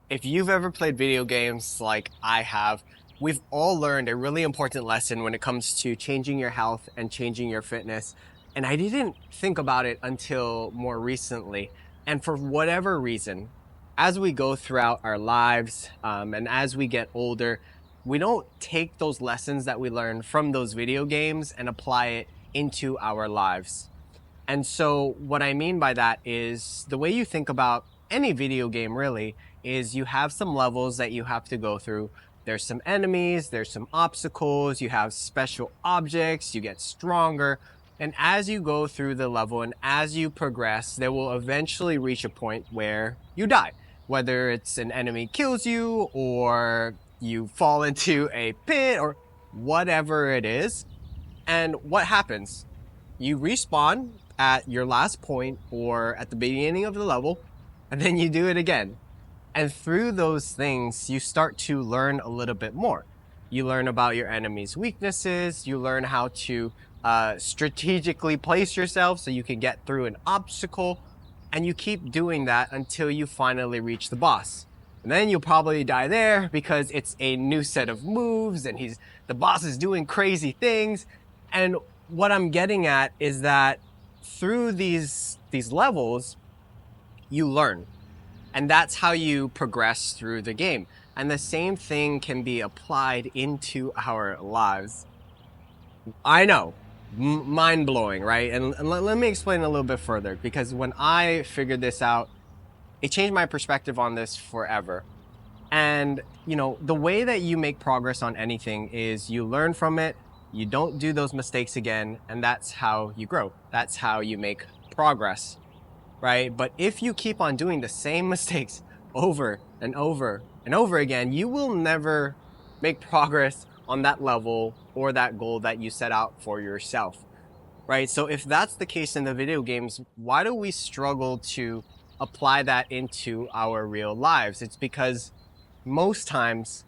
If you've ever played video games like I have, we've all learned a really important lesson when it comes to changing your health and changing your fitness. And I didn't think about it until more recently. And for whatever reason, as we go throughout our lives, and as we get older, we don't take those lessons that we learn from those video games and apply it into our lives. And so what I mean by that is the way you think about any video game really is you have some levels that you have to go through. There's some enemies, there's some obstacles, you have special objects, you get stronger. And as you go through the level and as you progress, there will eventually reach a point where you die. Whether it's an enemy kills you or you fall into a pit or whatever it is. And what happens? You respawn at your last point or at the beginning of the level, and then you do it again. And through those things, you start to learn a little bit more. You learn about your enemy's weaknesses. You learn how to strategically place yourself so you can get through an obstacle. And you keep doing that until you finally reach the boss. And then you'll probably die there because it's a new set of moves and the boss is doing crazy things. And what I'm getting at is that through these levels, you learn. And that's how you progress through the game. And the same thing can be applied into our lives. I know, mind blowing, right? And let me explain a little bit further, because when I figured this out, it changed my perspective on this forever. And, the way that you make progress on anything is you learn from it, you don't do those mistakes again, and that's how you grow. That's how you make progress, right? But if you keep on doing the same mistakes over and over and over again, you will never make progress on that level or that goal that you set out for yourself, right? So if that's the case in the video games, why do we struggle to apply that into our real lives? It's because most times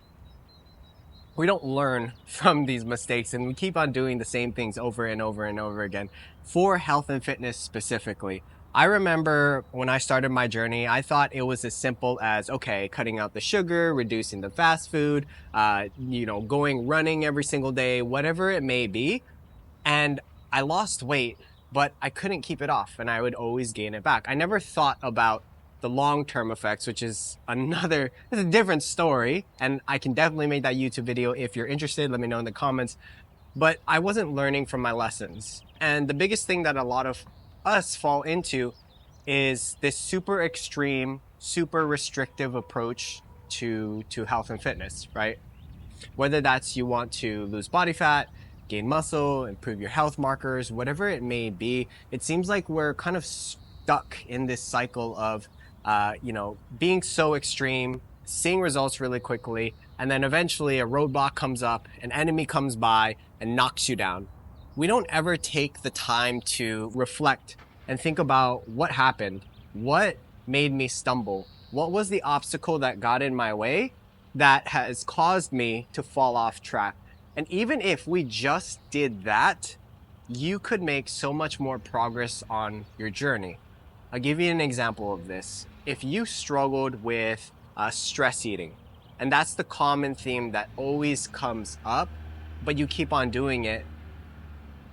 we don't learn from these mistakes and we keep on doing the same things over and over and over again for health and fitness specifically. I remember when I started my journey, I thought it was as simple as, okay, cutting out the sugar, reducing the fast food, going running every single day, whatever it may be. And I lost weight, but I couldn't keep it off and I would always gain it back. I never thought about the long-term effects, which is it's a different story. And I can definitely make that YouTube video if you're interested. Let me know in the comments. But I wasn't learning from my lessons. And the biggest thing that a lot of us fall into is this super extreme, super restrictive approach to health and fitness, right? Whether that's you want to lose body fat, gain muscle, improve your health markers, whatever it may be, it seems like we're kind of stuck in this cycle of being so extreme, seeing results really quickly, and then eventually a roadblock comes up, an enemy comes by and knocks you down. We don't ever take the time to reflect and think about what happened, what made me stumble, what was the obstacle that got in my way that has caused me to fall off track. And even if we just did that, you could make so much more progress on your journey. I'll give you an example of this. If you struggled with stress eating, and that's the common theme that always comes up, but you keep on doing it,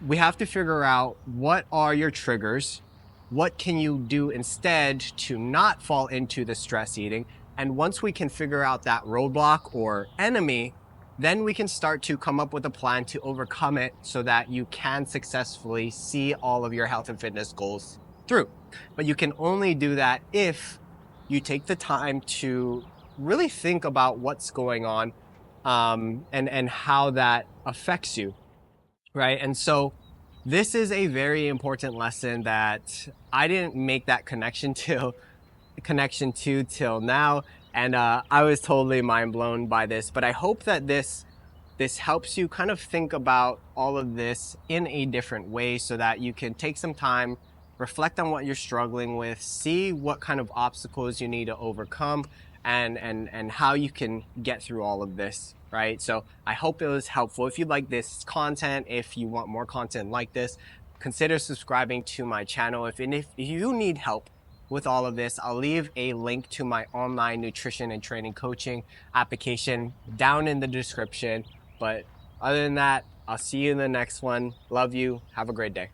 we have to figure out what are your triggers, what can you do instead to not fall into the stress eating, and once we can figure out that roadblock or enemy, then we can start to come up with a plan to overcome it so that you can successfully see all of your health and fitness goals through. But you can only do that if you take the time to really think about what's going on, and how that affects you, right? And so this is a very important lesson that I didn't make that connection to till now. And I was totally mind blown by this, but I hope that this helps you kind of think about all of this in a different way so that you can take some time, reflect on what you're struggling with, see what kind of obstacles you need to overcome, and how you can get through all of this, right? So I hope it was helpful. If you like this content, if you want more content like this, consider subscribing to my channel. If you need help with all of this. I'll leave a link to my online nutrition and training coaching application down in the description. But other than that, I'll see you in the next one. Love you. Have a great day.